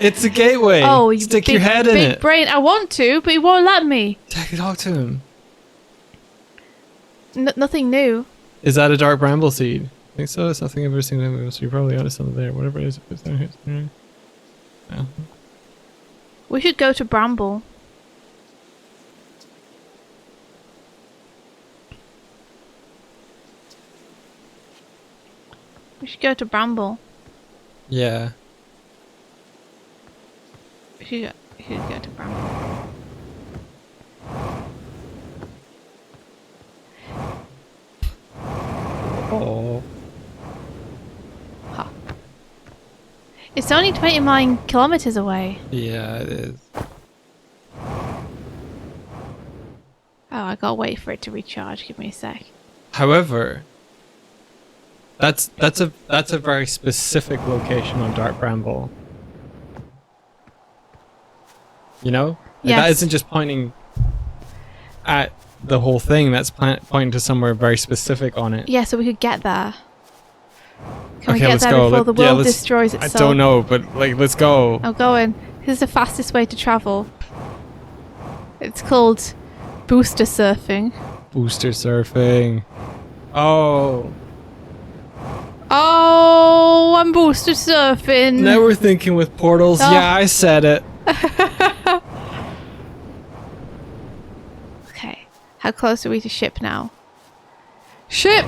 It's a gateway. Oh, you stick your head in big it. brain. I want to, but he won't let me. Talk to him. Nothing new. Is that a dark bramble seed? I think so. It's nothing I've ever seen. So you're probably onto something there. Whatever it is, it's down here. Yeah. We should go to Bramble. We should go to Bramble. Yeah. We should go to Bramble. Oh. Huh. It's only 29 kilometers away. Yeah, it is. Oh, I gotta wait for it to recharge. Give me a sec. However, that's a very specific location on Dark Bramble. You know? Like, Yes. that isn't just pointing at the whole thing. That's pointing to somewhere very specific on it. Yeah, so we could get there. Can we Okay, get let's there go. before the Yeah, world let's- destroys itself? I don't know, but like, let's go. I'm going. This is the fastest way to travel. It's called booster surfing. Booster surfing. Oh. Oh, I'm booster surfing. Now we're thinking with portals. Oh. Yeah, I said it. Okay. How close are we to ship now? Ship!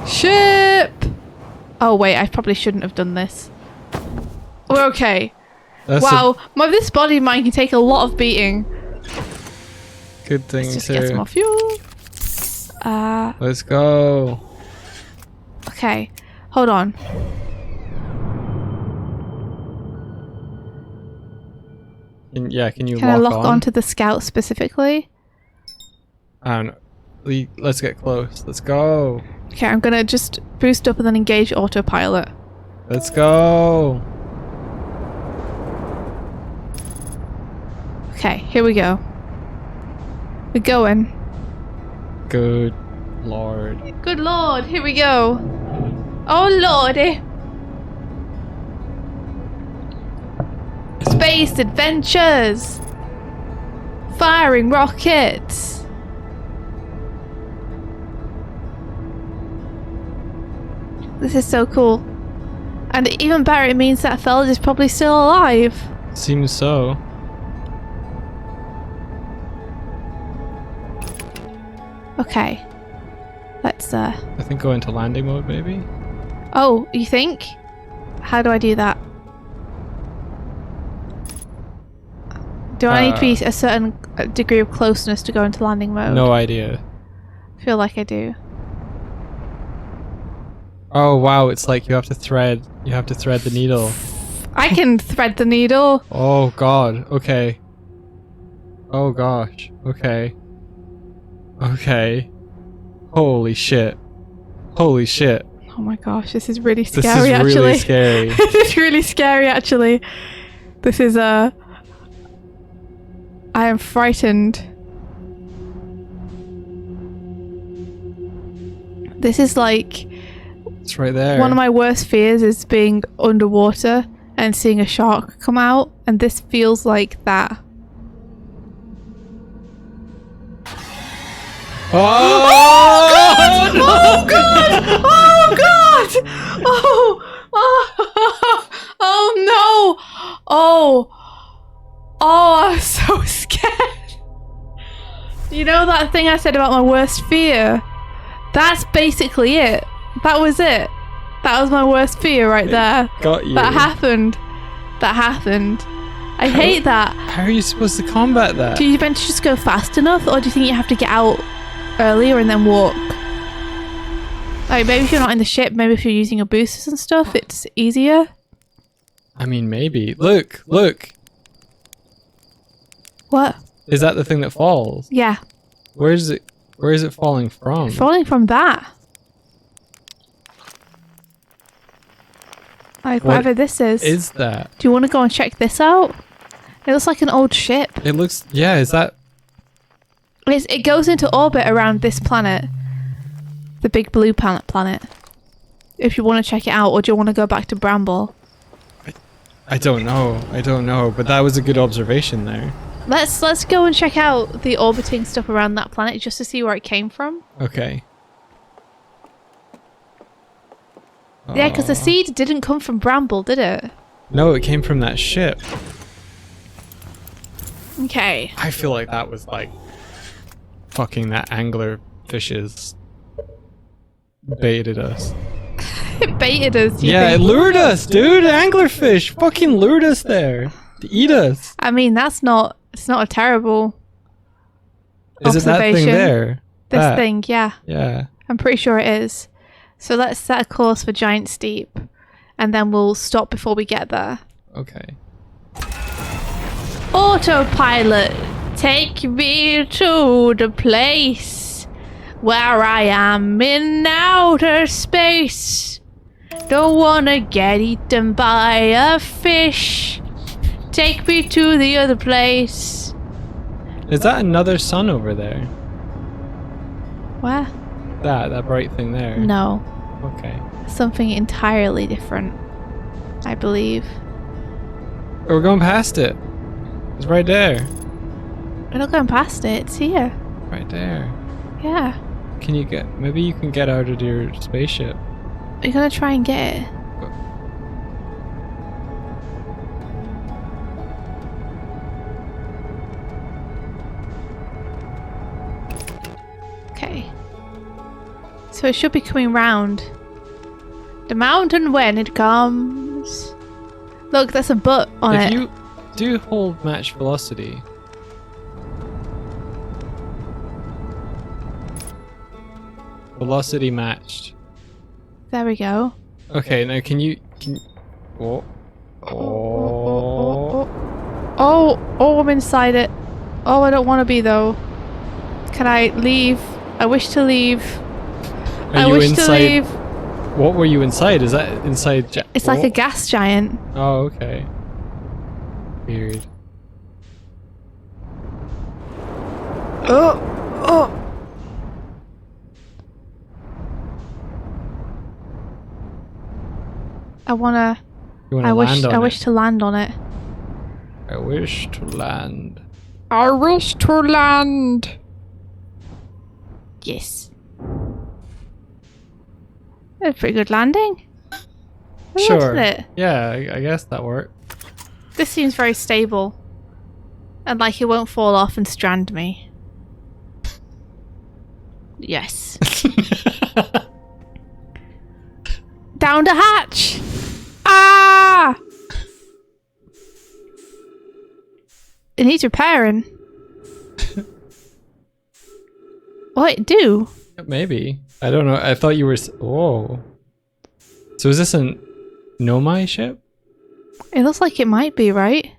Ship! Oh wait, I probably shouldn't have done this. We're okay. That's Wow, this body of mine can take a lot of beating. a good thing Let's just get some more too. fuel. Let's go. Okay. Hold on. Can you Can I lock on? onto the scout specifically? I don't know. Let's get close. Let's go. Okay, I'm gonna just boost up and then engage autopilot. Let's go. Okay, here we go. We're going. Good lord. Good lord, here we go. Oh lordy. Space adventures. Firing rockets. This is so cool. And even better, it means that fella is probably still alive. Seems so. Okay. Let's I think go into landing mode maybe. Oh, you think? How do I do that? Do I need to be a certain degree of closeness to go into landing mode? No idea. I feel like I do. Oh wow, it's like you have to thread the needle. I can thread the needle. Oh god. Okay. Oh gosh. Okay. Okay. Holy shit. Holy shit. Oh my gosh, this is really This scary is actually. really scary. This is really scary actually. This is I am frightened. This is like It's right there. one of my worst fears is being underwater and seeing a shark come out, and this feels like that. Oh! Oh god! Oh god! Oh no! Oh, I'm so scared. You know that thing I said about my worst fear? That's basically it. That was it. That was my worst fear right there. Got you. That happened. That happened. I hate that. How are you supposed to combat that? Do you meant to just go fast enough, or do you think you have to get out earlier and then walk? Like, maybe if you're not in the ship, maybe if you're using your boosters and stuff, it's easier. I mean, maybe. Look, look. What? Is that the thing that falls? Yeah. Where is it falling from? Falling from that. Like, What whatever this is. Is that? Do you want to go and check this out? It looks like an old ship. It looks, yeah, is that? It goes into orbit around this planet. The big blue planet. If you want to check it out, or do you want to go back to Bramble? I don't know, but that was a good observation there. Let's go and check out the orbiting stuff around that planet just to see where it came from. Okay. Yeah, because the seed didn't come from Bramble, did it? No, it came from that ship. Okay. I feel like that was like fucking that anglerfishes baited us. It baited us. Yeah, it lured us, dude. Anglerfish fucking lured us there to eat us. I mean, it's not a terrible Is it that thing observation. there? This That. thing, yeah. Yeah. I'm pretty sure it is. So let's set a course for Giant Steep, and then we'll stop before we get there. Okay. Autopilot, take me to the place where I am in outer space. Don't wanna get eaten by a fish. Take me to the other place. Is that another sun over there? Where? That bright thing there? No. Okay. Something entirely different, I believe. Oh, we're going past it. It's right there. We're not going past it, it's here. Right there. Yeah. Can you get... Maybe you can get out of your spaceship. We're gonna try and get it. Okay. So it should be coming round the mountain when it comes. Look, there's a butt on If it. you do hold match velocity... Velocity matched. There we go. Okay, now can you... Oh. Oh. Oh, I'm inside it. Oh, I don't want to be though. Can I leave? I wish to leave. Are you inside? What were you inside? Is that inside? It's like a gas giant. Oh, okay. Weird. Oh. I wanna. You wanna I land on wish it? to land on it. I wish to land. I wish to land. Yes. That's a pretty good landing. Sure. Isn't it? Yeah, I guess that worked. This seems very stable. And like it won't fall off and strand me. Yes. Down the hatch! Ah! It needs repairing. What it do? Maybe. I don't know. I thought you were... Whoa. So is this a Nomai ship? It looks like it might be, right?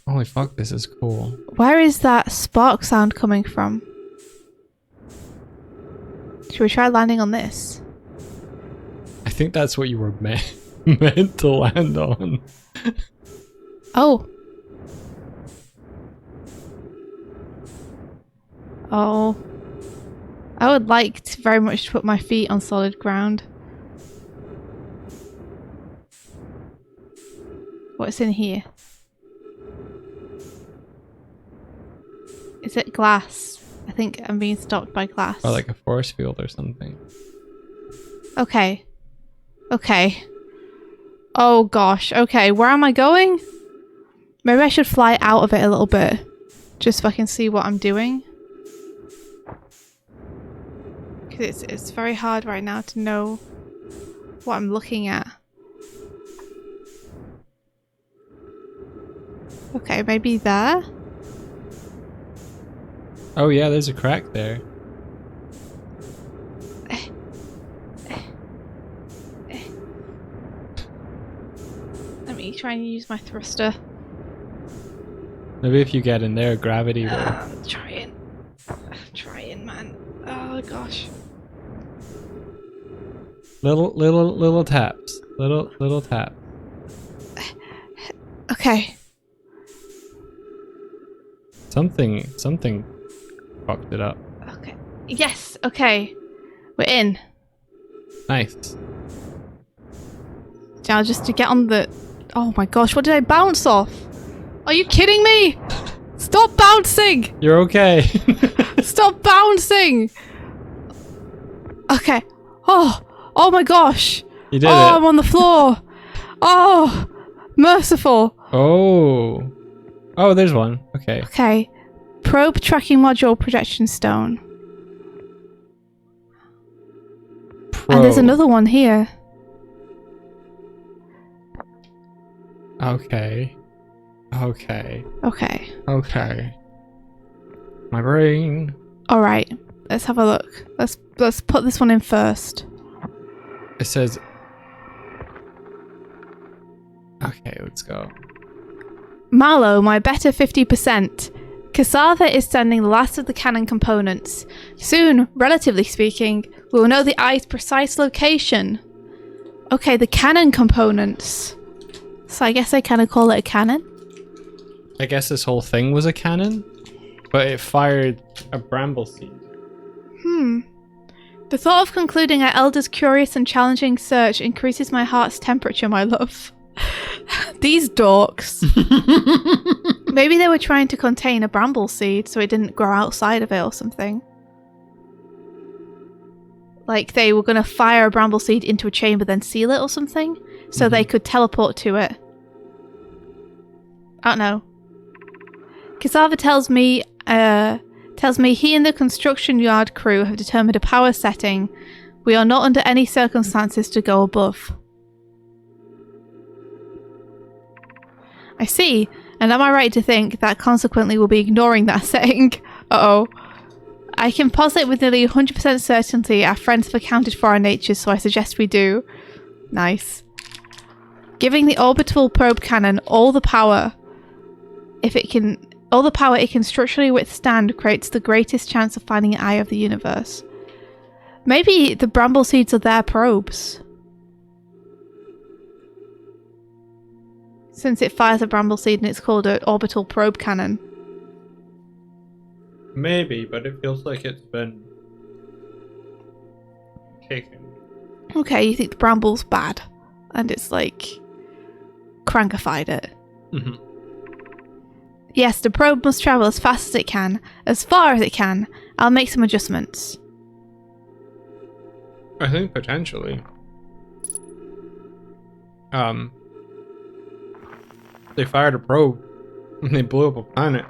Holy fuck, this is cool. Where is that spark sound coming from? Should we try landing on this? I think that's what you were meant to land on. Oh. Oh. I would like to very much to put my feet on solid ground. What's in here? Is it glass? I think I'm being stopped by glass. Or like a force field or something. Okay. Okay. Oh gosh. Okay, where am I going? Maybe I should fly out of it a little bit. Just so I can see what I'm doing. Because it's very hard right now to know what I'm looking at. Okay, maybe there? Oh yeah, there's a crack there. Let me try and use my thruster. Maybe if you get in there, gravity will... I'm trying. I'm trying, man. Oh gosh. Little taps. Little tap. Okay. Something fucked it up. Okay. Yes, okay. We're in. Nice. Now just to get on the... Oh my gosh, what did I bounce off? Are you kidding me? Stop bouncing! You're okay. Stop bouncing! Okay. Oh my gosh. You did it. I'm on the floor. Oh, merciful. Oh. Oh, there's one. Okay. Okay. Probe tracking module projection stone. And there's another one here. Okay. Okay. Okay. Okay. My brain. All right. Let's have a look. Let's put this one in first. It says... Okay, let's go. Mallow, my better 50%. Cassava is sending the last of the cannon components. Soon, relatively speaking, we will know the eye's precise location. Okay, the cannon components. So I guess I kind of call it a cannon. I guess this whole thing was a cannon, but it fired a bramble seed. The thought of concluding our elder's curious and challenging search increases my heart's temperature, my love. These dorks. Maybe they were trying to contain a bramble seed so it didn't grow outside of it or something. Like they were going to fire a bramble seed into a chamber then seal it or something so they could teleport to it. I don't know. Cassava tells me he and the construction yard crew have determined a power setting. We are not under any circumstances to go above. I see. And am I right to think that consequently we'll be ignoring that setting? Uh-oh. I can posit with nearly 100% certainty our friends have accounted for our natures, so I suggest we do. Nice. Giving the orbital probe cannon all the power it can structurally withstand creates the greatest chance of finding an eye of the universe. Maybe the bramble seeds are their probes. Since it fires a bramble seed and it's called an orbital probe cannon. Maybe, but it feels like it's been taken. Okay, you think the bramble's bad. And it's like... crankified it. Mm-hmm. Yes, the probe must travel as fast as it can. As far as it can. I'll make some adjustments. I think potentially. They fired a probe and they blew up a planet.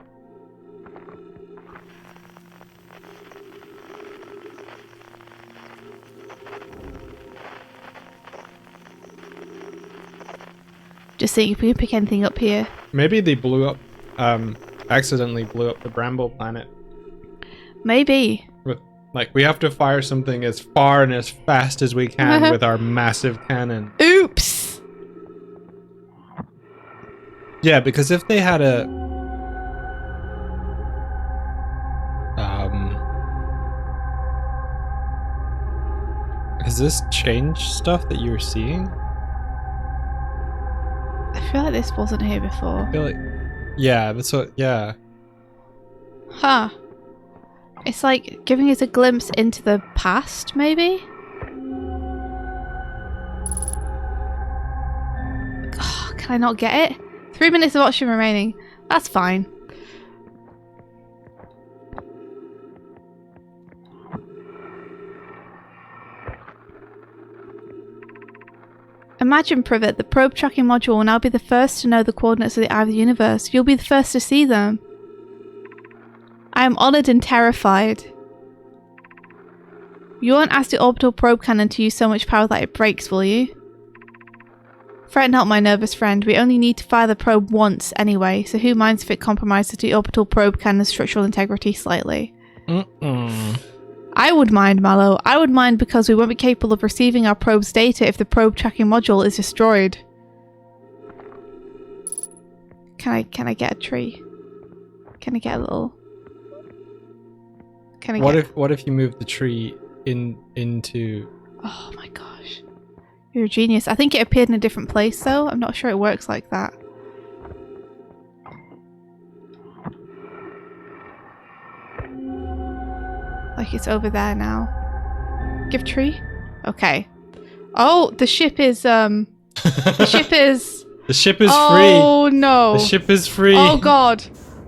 Just seeing if we can pick anything up here. Maybe they blew up, accidentally blew up the Bramble planet. Maybe. Like, we have to fire something as far and as fast as we can with our massive cannon. Oops! Yeah, because if they had a... Has this changed stuff that you were seeing? I feel like this wasn't here before. I feel like... Yeah, that's what... Yeah. Huh. It's like giving us a glimpse into the past, maybe? Oh, can I not get it? 3 minutes of oxygen remaining. That's fine. Imagine, Privet, the probe tracking module will now be the first to know the coordinates of the eye of the universe. You'll be the first to see them. I am honoured and terrified. You won't ask the orbital probe cannon to use so much power that it breaks, will you? Fret not, my nervous friend. We only need to fire the probe once anyway, so who minds if it compromises the orbital probe cannon's structural integrity slightly? I would mind, Mallow. I would mind because we won't be capable of receiving our probe's data if the probe tracking module is destroyed. Can I get a tree? Can I get a little... Can I What if you move the tree into... Oh my gosh. You're a genius. I think it appeared in a different place though. I'm not sure it works like that. Like it's over there now. Give tree? Okay. Oh, the ship is The ship is... The ship is free. Oh, no. The ship is free. Oh, God.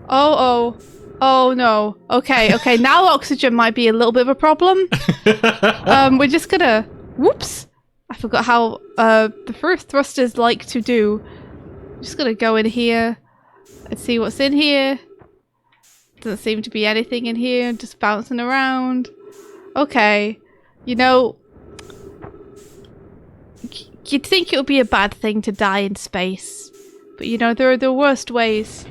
Oh, no. Okay. Now oxygen might be a little bit of a problem. We're just gonna... Whoops. I forgot how the first thrusters like to do. I'm just gonna go in here and see what's in here. Doesn't seem to be anything in here. Just bouncing around. Okay. You know... You'd think it would be a bad thing to die in space. But you know, there are the worst ways.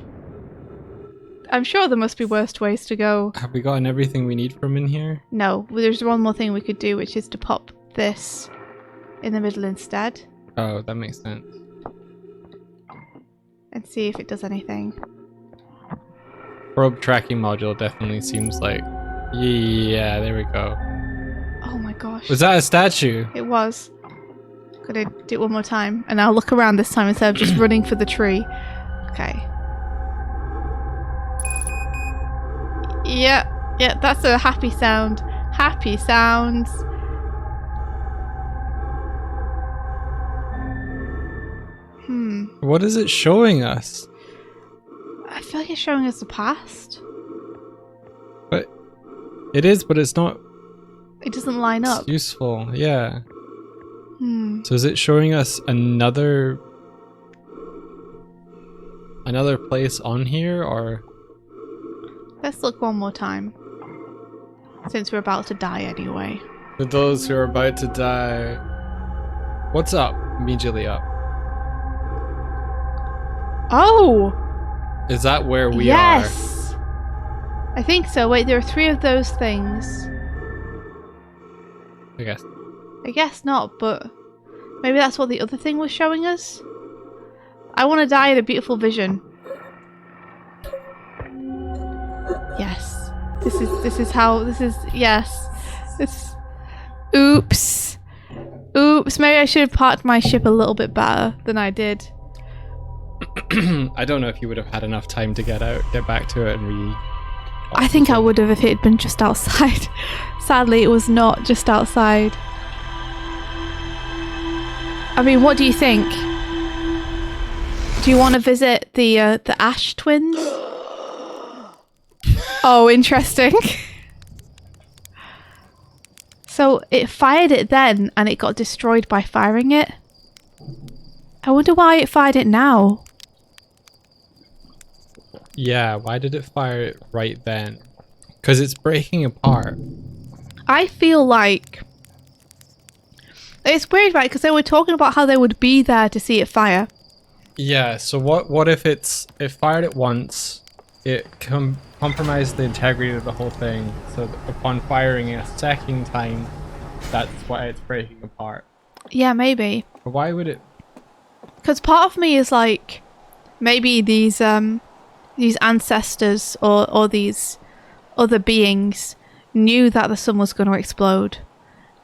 I'm sure there must be worse ways to go. Have we gotten everything we need from in here? No, there's one more thing we could do, which is to pop this in the middle instead. Oh, that makes sense. And see if it does anything. Probe tracking module definitely seems like... Yeah, there we go. Oh my gosh. Was that a statue? It was. Gotta do it one more time. And I'll look around this time instead of just running for the tree. Okay. Yeah, that's a happy sound. Happy sounds. What is it showing us? I feel like it's showing us the past. But it is, but it's not. It doesn't line up. It's useful, yeah. So is it showing us another place on here, or? Let's look one more time. Since we're about to die anyway. For those who are about to die, what's up? Immediately up. Oh! Is that where we yes! I think so. Wait, there are 3 of those things. I guess. I guess not, but maybe that's what the other thing was showing us. I want to die in a beautiful vision. Yes. Oops. Maybe I should have parked my ship a little bit better than I did. I don't know if you would have had enough time to get back to it and I think I would have if it had been just outside. Sadly, it was not just outside. I mean, what do you think? Do you want to visit the Ash twins? Oh, interesting. So it fired it then, and it got destroyed by firing it. I wonder why it fired it now. Yeah, why did it fire it right then? Because it's breaking apart. I feel like... It's weird, right? Because they were talking about how they would be there to see it fire. Yeah, so what if it fired it once, it compromised the integrity of the whole thing, so upon firing it a second time, that's why it's breaking apart. Yeah, maybe. But why would it? Because part of me is like, maybe these ancestors or these other beings knew that the sun was going to explode.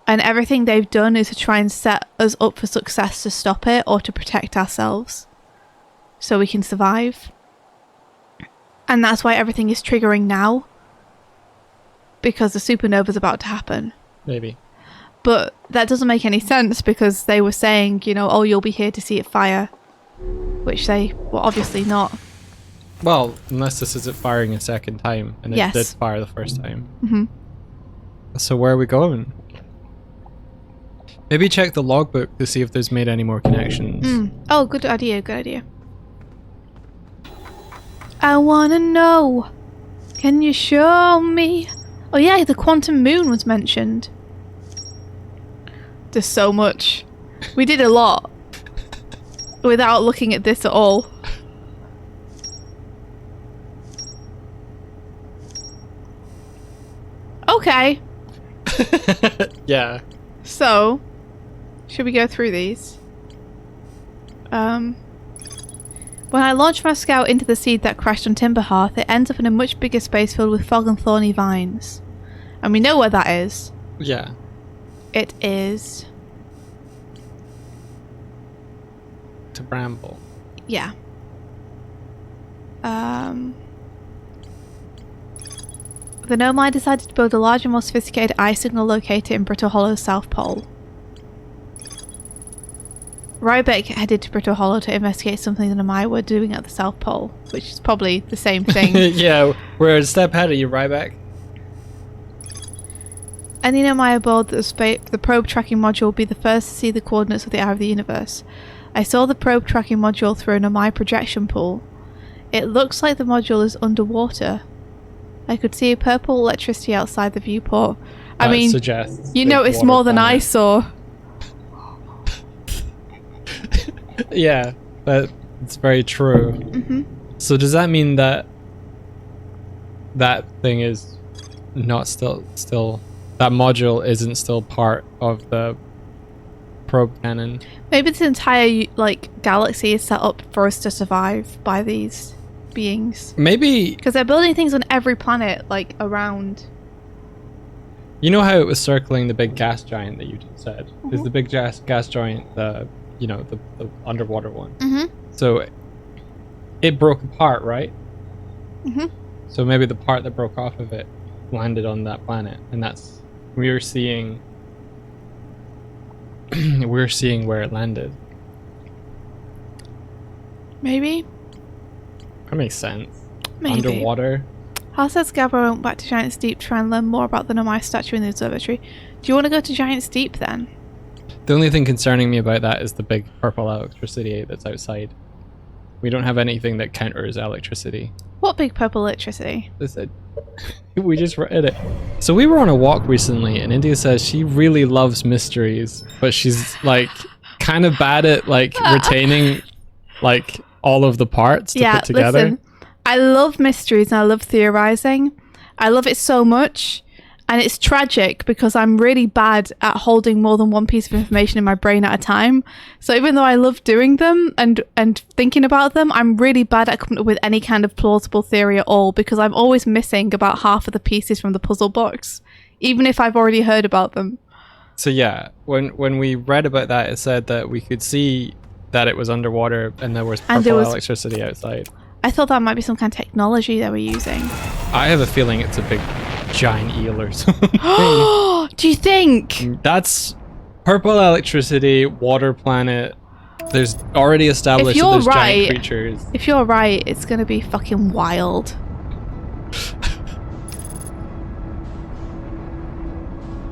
And everything they've done is to try and set us up for success to stop it or to protect ourselves. So we can survive. And that's why everything is triggering now. Because the supernova's about to happen. Maybe. But that doesn't make any sense because they were saying, you know, oh, you'll be here to see it fire. Which they were obviously not. Well, unless this isn't firing a second time. And it did fire the first time. Mm-hmm. So where are we going? Maybe check the logbook to see if there's made any more connections. Oh, good idea, good idea. I wanna know. Can you show me? Oh yeah, the quantum moon was mentioned. There's so much. We did a lot. Without looking at this at all. Okay. Yeah. So, should we go through these? When I launch my scout into the seed that crashed on Timberhearth, it ends up in a much bigger space filled with fog and thorny vines. And we know where that is. Yeah. It is... to Bramble. Yeah. The Nomai decided to build a larger, more sophisticated eye signal locator in Brittle Hollow's South Pole. Ryback headed to Brittle Hollow to investigate something that Amaya were doing at the South Pole, which is probably the same thing. Yeah, we're a step ahead of you, Ryback. Any Amaya aboard the probe tracking module will be the first to see the coordinates of the Eye of the Universe. I saw the probe tracking module through an Amaya projection pool. It looks like the module is underwater. I could see purple electricity outside the viewport. I mean, you noticed more than I saw. Yeah, that's very true. Mm-hmm. So does that mean that that thing is not still that module isn't still part of the probe cannon? Maybe this entire galaxy is set up for us to survive by these beings. Maybe because they're building things on every planet, like around. You know how it was circling the big gas giant that you just said? Mm-hmm. Is the big gas giant the underwater one? Mm-hmm. So it broke apart, right? Mm-hmm. So maybe the part that broke off of it landed on that planet, and that's we're seeing where it landed. Maybe. That makes sense. Maybe. Underwater. Hal says Gabba went back to Giant's Deep to try and learn more about the Nomai statue in the observatory. Do you want to go to Giant's Deep then? The only thing concerning me about that is the big purple electricity that's outside. We don't have anything that counters electricity. What big purple electricity? We just read it. So we were on a walk recently, and India says she really loves mysteries, but she's like kind of bad at like retaining like all of the parts to put together. Listen, I love mysteries and I love theorizing. I love it so much, and it's tragic because I'm really bad at holding more than one piece of information in my brain at a time. So even though I love doing them and thinking about them, I'm really bad at coming up with any kind of plausible theory at all because I'm always missing about half of the pieces from the puzzle box, even if I've already heard about them. So yeah, when we read about that, it said that we could see that it was underwater and there was purple electricity outside. I thought that might be some kind of technology they were using. I have a feeling it's a big giant eel or something. Do you think? That's purple electricity, water planet. There's already established that there's giant creatures. If you're right, it's going to be fucking wild.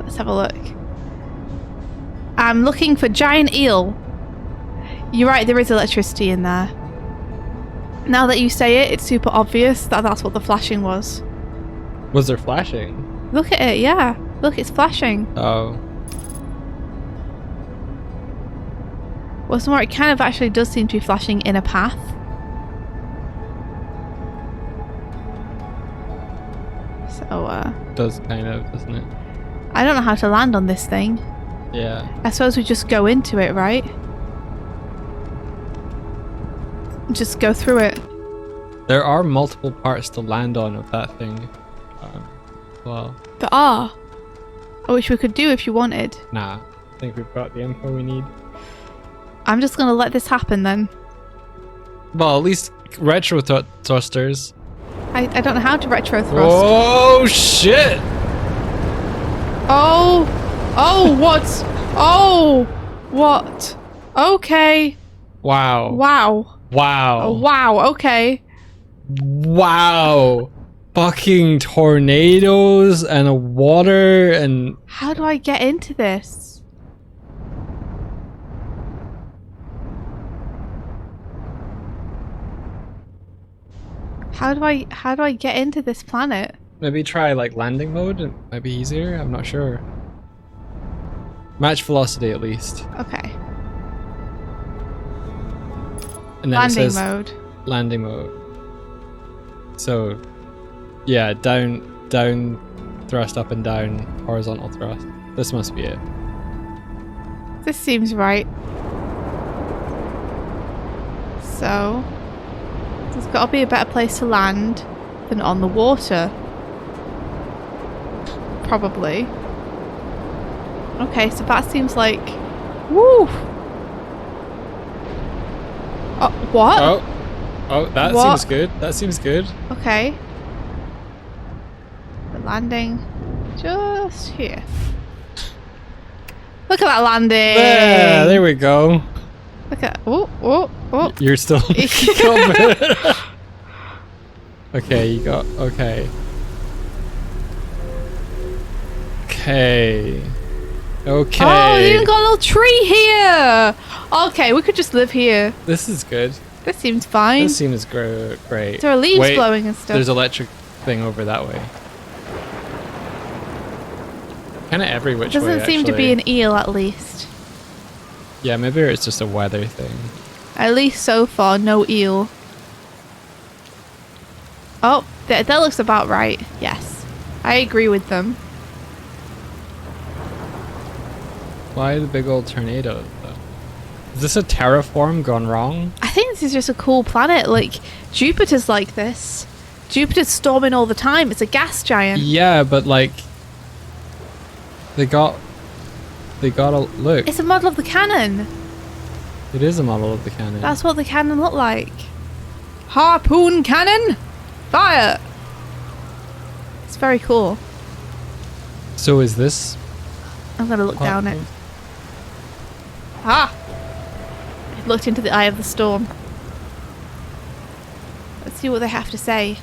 Let's have a look. I'm looking for giant eel. You're right, there is electricity in there. Now that you say it, it's super obvious that that's what the flashing was. Was there flashing? Look at it, yeah. Look, it's flashing. Oh. What's more, it kind of actually does seem to be flashing in a path. So, does kind of, doesn't it? I don't know how to land on this thing. Yeah. I suppose we just go into it, right? Just go through it. There are multiple parts to land on of that thing. Well. There are. Which we could do if you wanted. Nah. I think we've got the info we need. I'm just gonna let this happen then. Well, at least retro thrusters. I don't know how to retro thrust. Oh shit! Oh! Oh, what? Oh! What? Okay. Wow. Wow. Wow. Oh, wow, okay. Wow. Fucking tornadoes and a water and... How do I get into this? How do I get into this planet? Maybe try like landing mode, it might be easier, I'm not sure. Match velocity at least. Okay. And then landing it says mode. Landing mode. So, yeah, down, thrust, up and down, horizontal thrust. This must be it. This seems right. So, there's got to be a better place to land than on the water. Probably. Okay, so that seems like... Woo! What? Oh, that What? seems good. That seems good. Okay. The landing just here. Look at that landing! There we go. Look at. Oh. You're still. Okay, you got. Okay. Okay. Okay. Oh, they even got a little tree here. Okay, we could just live here. This is good. This seems fine. This seems great. There are leaves blowing and stuff. There's electric thing over that way. Kind of every which way. Doesn't seem to be an eel, at least. Yeah, maybe it's just a weather thing. At least so far, no eel. Oh, that looks about right. Yes, I agree with them. Why the big old tornado, though? Is this a terraform gone wrong? I think this is just a cool planet. Like, Jupiter's like this. Jupiter's storming all the time. It's a gas giant. Yeah, but like... They got a... Look. It's a model of the cannon. It is a model of the cannon. That's what the cannon looked like. Harpoon cannon! Fire! It's very cool. So is this... I'm gonna look down it. Ah! It looked into the eye of the storm. Let's see what they have to say.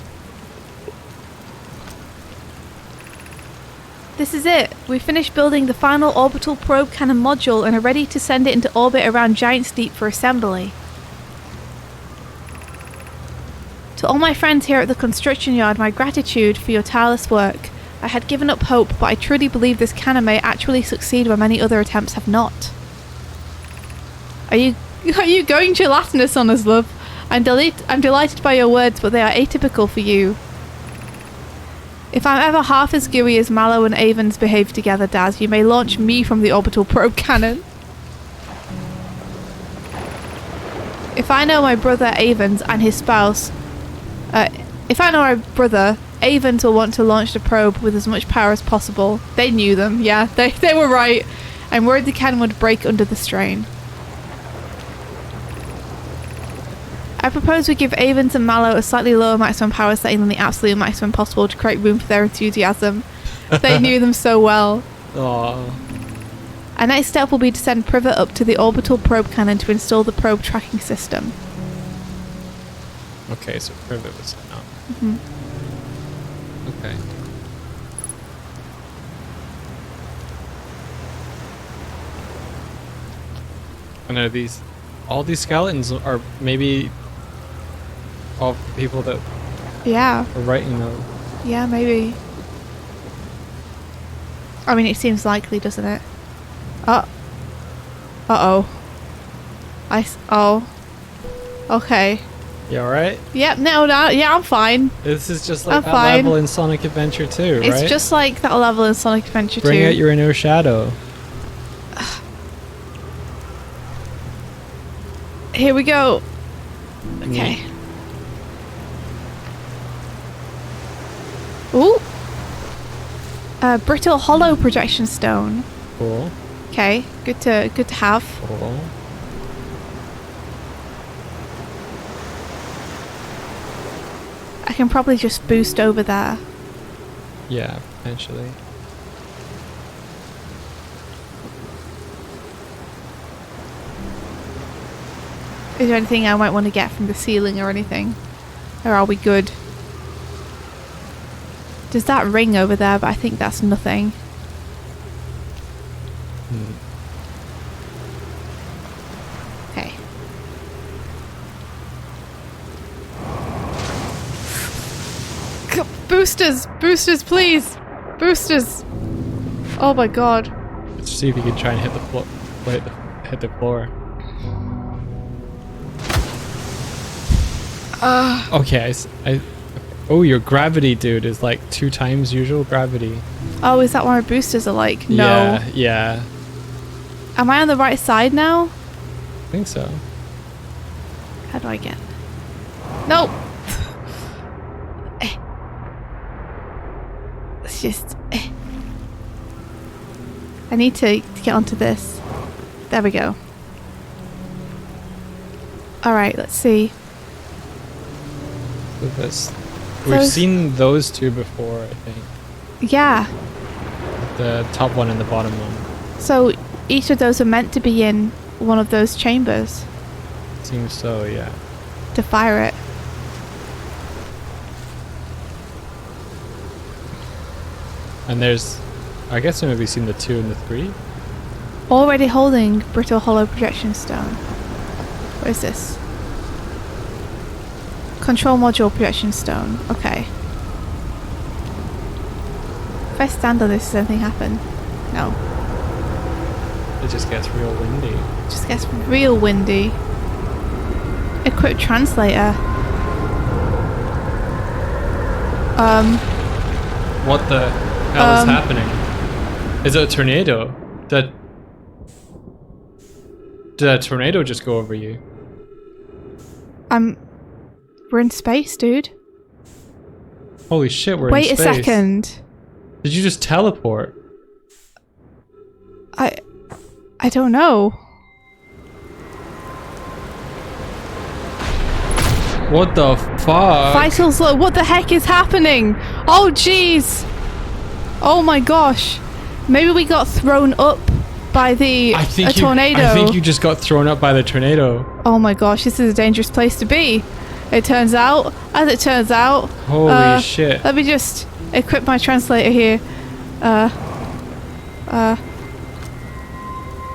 This is it. We finished building the final orbital probe cannon module and are ready to send it into orbit around Giant's Deep for assembly. To all my friends here at the construction yard, my gratitude for your tireless work. I had given up hope, but I truly believe this cannon may actually succeed where many other attempts have not. Are you going gelatinous on us, love? I'm delighted by your words, but they are atypical for you. If I'm ever half as gooey as Mallow and Avens behave together, Daz, you may launch me from the orbital probe cannon. If I know my brother Avens and his spouse... if I know my brother, Avens will want to launch the probe with as much power as possible. They knew them, yeah, they were right. I'm worried the cannon would break under the strain. I propose we give Avens and Mallow a slightly lower maximum power setting than the absolute maximum possible to create room for their enthusiasm. They knew them so well. Aww. Our next step will be to send Privet up to the orbital probe cannon to install the probe tracking system. Okay, so Privet was sent out. Mm-hmm. Okay. And are these... All these skeletons are maybe... all people that Yeah. are writing those. Yeah, maybe. I mean, it seems likely, doesn't it? Uh-oh. Oh. Okay. You alright? Yep, no, yeah, I'm fine. This is just like I'm that fine. level in Sonic Adventure 2, right? It's just like that level in Sonic Adventure 2. Bring out your inner shadow. Here we go. Okay. Ooh. Brittle hollow projection stone. Cool. Okay, good to have. Cool. I can probably just boost over there. Yeah, potentially. Is there anything I might want to get from the ceiling or anything? Or are we good? There's that ring over there, but I think that's nothing. Okay. Boosters! Boosters, please! Boosters! Oh my god. Let's see if you can try and hit the floor. Hit the floor. Okay, oh, your gravity, dude, is like 2 times usual gravity. Oh, is that what our boosters are like? No. Yeah, yeah. Am I on the right side now? I think so. How do I get... No! It's just... I need to get onto this. There we go. Alright, let's see. With this. We've seen those 2 before, I think. Yeah. The top one and the bottom one. So each of those are meant to be in one of those chambers. Seems so, yeah. To fire it. And there's, I guess I've maybe seen the 2 and the 3. Already holding brittle hollow projection stone. What is this? Control module projection stone. Okay. If I stand on this, does anything happen? No. It just gets real windy. Just gets real windy. Equip translator. What the hell is happening? Is it a tornado? Did a tornado just go over you? We're in space, dude. Holy shit, we're in Wait space. a second. Did you just teleport? I don't know. What the fuck? Vitals, look, what the heck is happening? Oh, jeez. Oh my gosh. Maybe we got thrown up by a tornado. I think you just got thrown up by the tornado. Oh my gosh, this is a dangerous place to be. As it turns out. Holy shit. Let me just equip my translator here.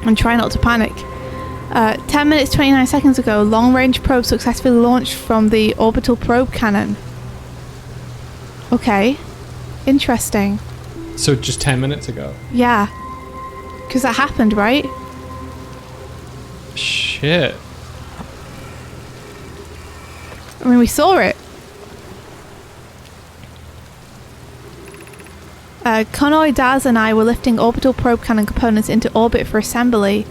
And try not to panic. 10 minutes 29 seconds ago, long-range probe successfully launched from the orbital probe cannon. Okay. Interesting. So just 10 minutes ago? Yeah. Because that happened, right? Shit. I mean, we saw it. Connoy, Daz and I were lifting orbital probe cannon components into orbit for assembly,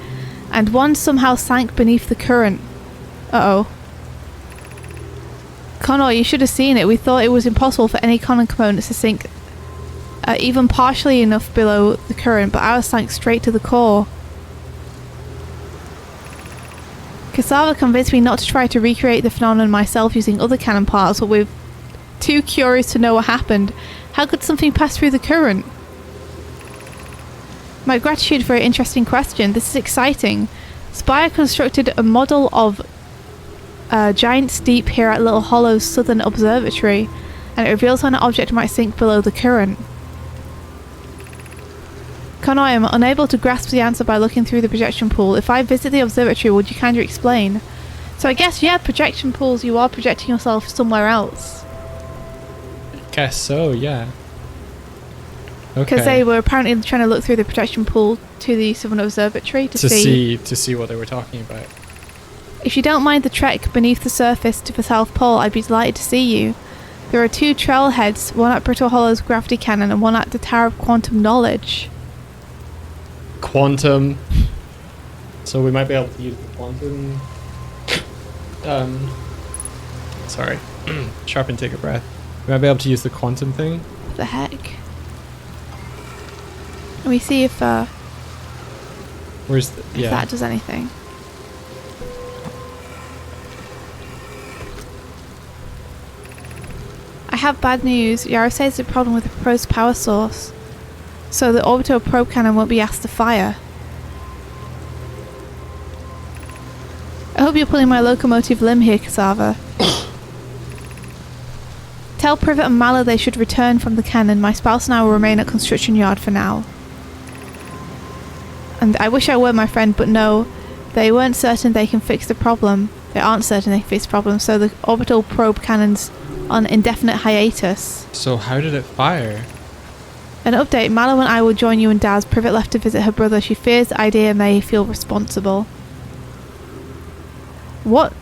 and one somehow sank beneath the current. Uh-oh. Connoy, you should have seen it. We thought it was impossible for any cannon components to sink even partially enough below the current, but ours sank straight to the core. Cassava convinced me not to try to recreate the phenomenon myself using other cannon parts, but we're too curious to know what happened. How could something pass through the current? My gratitude for an interesting question. This is exciting. Spire constructed a model of a giant steep here at Little Hollow's southern observatory, and it reveals how an object might sink below the current. Connoy, I am unable to grasp the answer by looking through the projection pool. If I visit the observatory, would you kindly explain? So I guess, yeah, projection pools, you are projecting yourself somewhere else. Guess so, yeah. Okay. Because they were apparently trying to look through the projection pool to the southern observatory to see what they were talking about. If you don't mind the trek beneath the surface to the South Pole, I'd be delighted to see you. There are 2 trailheads, one at Brittle Hollow's gravity cannon and one at the Tower of Quantum Knowledge. Quantum. So we might be able to use the quantum. Sorry. Sharp and take a breath. We might be able to use the quantum thing. What the heck? Let me see if Where's the, if that does anything. I have bad news. Yara says there's a problem with the probe's power source, so the orbital probe cannon won't be asked to fire. I hope you're pulling my locomotive limb here, Cassava. Tell Privet and Mallow they should return from the cannon. My spouse and I will remain at construction yard for now. And I wish I were, my friend, but no. They weren't certain they can fix the problem. They aren't certain they can fix the problem, so the orbital probe cannon's on indefinite hiatus. So how did it fire? An update, Mallow and I will join you and Daz. Privet left to visit her brother. She fears the idea may feel responsible. What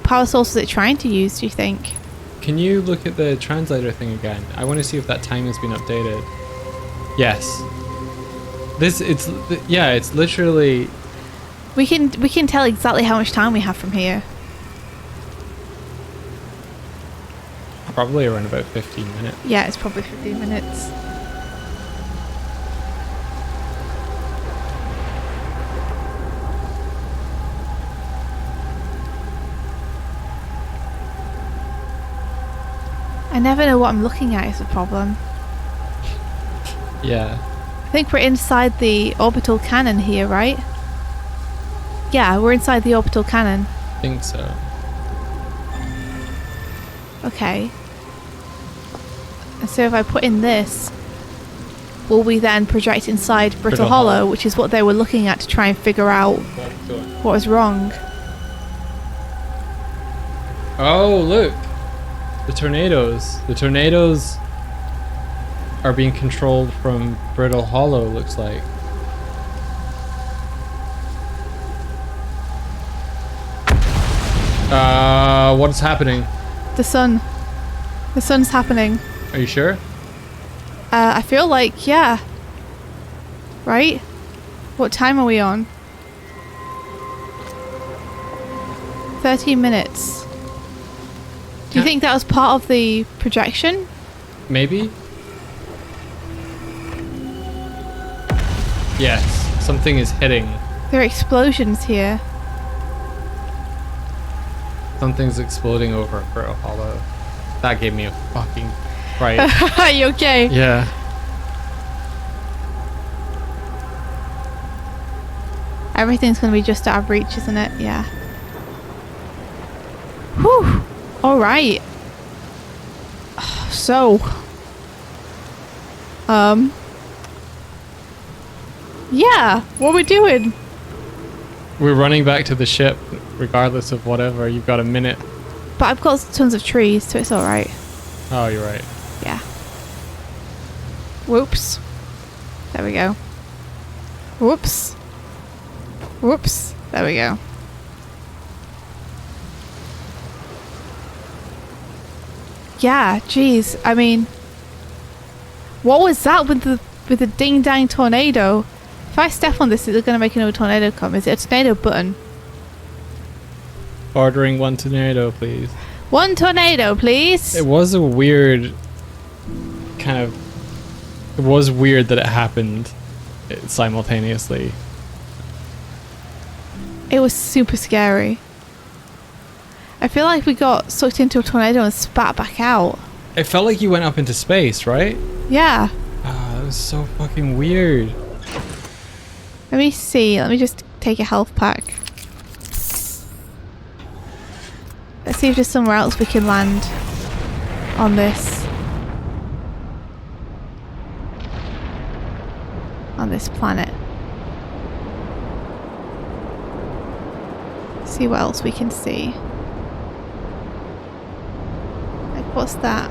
power source is it trying to use, do you think? Can you look at the translator thing again? I want to see if that time has been updated. Yes. It's literally... We can tell exactly how much time we have from here. Probably around about 15 minutes. Yeah, it's probably 15 minutes. I never know what I'm looking at is the problem. Yeah. I think we're inside the orbital cannon here, right? Yeah, we're inside the orbital cannon. think so. Okay. And so if I put in this, will we then project inside Brittle Hollow, which is what they were looking at to try and figure out what was wrong? Oh, look! The tornadoes. The tornadoes are being controlled from Brittle Hollow, looks like. What is happening? The sun. The sun's happening. Are you sure? I feel like, yeah. Right? What time are we on? 13 minutes. Do you think that was part of the projection? Maybe? Yes, something is hitting. There are explosions here. Something's exploding over at Brittle Hollow. That gave me a fucking fright. Are you okay? Yeah. Everything's going to be just out of reach, isn't it? Yeah. Whew. All right. So. Yeah. What are we doing? We're running back to the ship, regardless of whatever. You've got a minute. But I've got tons of trees, so it's all right. Oh, you're right. Yeah. Whoops. There we go. Whoops. Whoops. There we go. Yeah, geez. I mean, what was that with the ding dang tornado? If I step on this, is it going to make another tornado come? Is it a tornado button? Ordering one tornado, please. One tornado, please. It was a weird kind of. It was weird that it happened simultaneously. It was super scary. I feel like we got sucked into a tornado and spat back out. It felt like you went up into space, right? Yeah. Ah, that was so fucking weird. Let me see. Let me just take a health pack. Let's see if there's somewhere else we can land on this. On this planet. See what else we can see. Like, what's that?